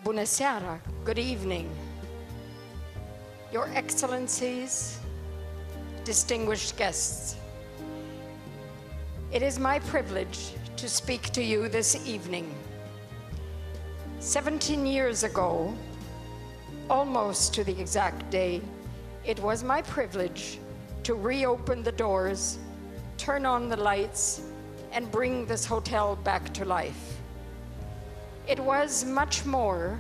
Bună seara, good evening. Your Excellencies, distinguished guests. It is my privilege to speak to you this evening. 17 years ago, almost to the exact day, it was my privilege to reopen the doors, turn on the lights, and bring this hotel back to life. It was much more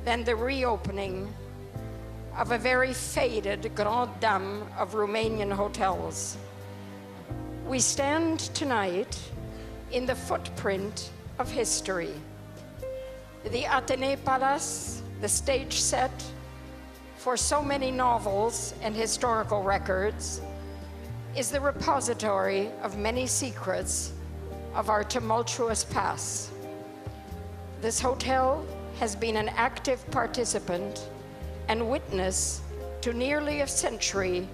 than the reopening of a very faded grande dame of Romanian hotels. We stand tonight in the footprint of history. The Athénée Palace, the stage set for so many novels and historical records, is the repository of many secrets of our tumultuous past. This hotel has been an active participant and witness to nearly a century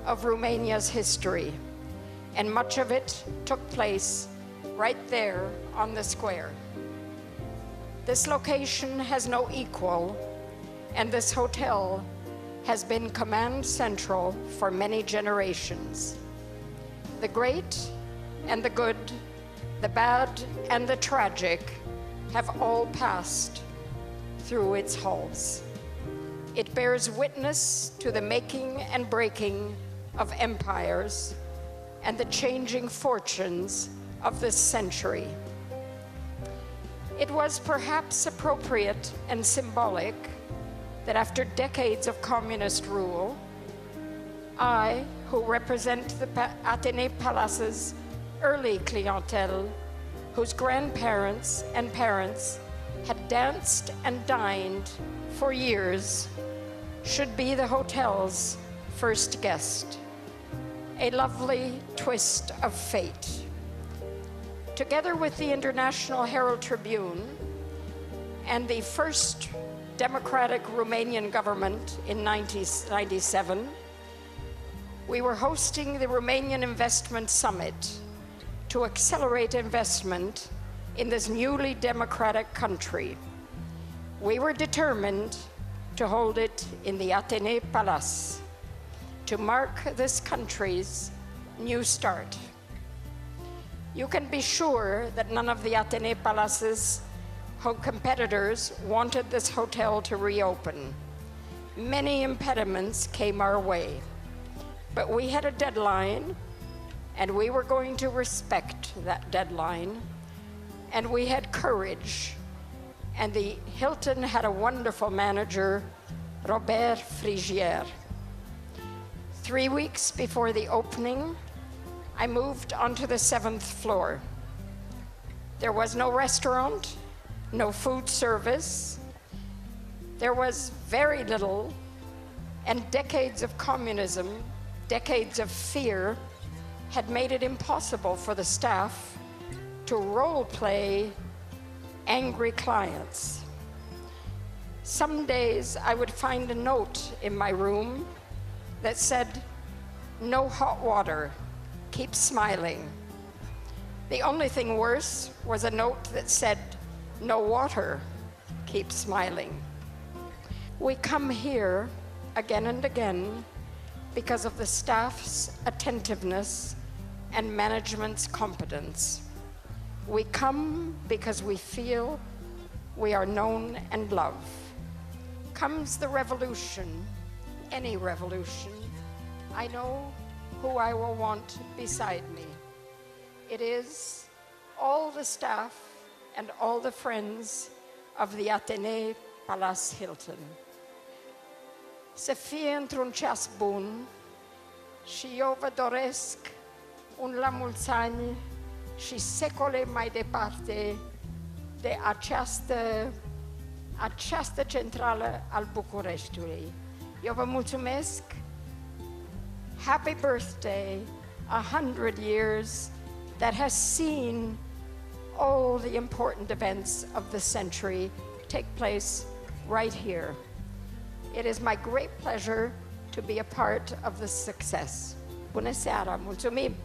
of Romania's history, and much of it took place right there on the square. This location has no equal, and this hotel has been command central for many generations. The great and the good, the bad and the tragic have all passed through its halls. It bears witness to the making and breaking of empires and the changing fortunes of this century. It was perhaps appropriate and symbolic that after decades of communist rule, I, who represent the Athénée Palace's early clientele, whose grandparents and parents had danced and dined for years, should be the hotel's first guest. A lovely twist of fate. Together with the International Herald Tribune and the first democratic Romanian government in 1997, we were hosting the Romanian Investment Summit to accelerate investment in this newly democratic country. We were determined to hold it in the Athénée Palace to mark this country's new start. You can be sure that none of the Athénée Palace's competitors wanted this hotel to reopen. Many impediments came our way, but we had a deadline, and we were going to respect that deadline, and we had courage, and the Hilton had a wonderful manager, Robert Frigier. 3 weeks before the opening, I moved onto the 7th floor. There was no restaurant, no food service. There was very little, and decades of communism, decades of fear, had made it impossible for the staff to role-play angry clients. Some days I would find a note in my room that said, "No hot water, keep smiling." The only thing worse was a note that said, "No water, keep smiling." We come here again and again because of the staff's attentiveness and management's competence. We come because we feel we are known and loved. Comes the revolution, any revolution, I know who I will want beside me. It is all the staff and all the friends of the Athénée Palace Hilton. Să fie într-un ceas bun și eu vă doresc un la mulți ani și secole mai departe de această centrală al Bucureștiului. Eu vă mulțumesc. Happy birthday, 100 years that has seen all the important events of the century take place right here. It is my great pleasure to be a part of this success. Bună seara, mulțumim!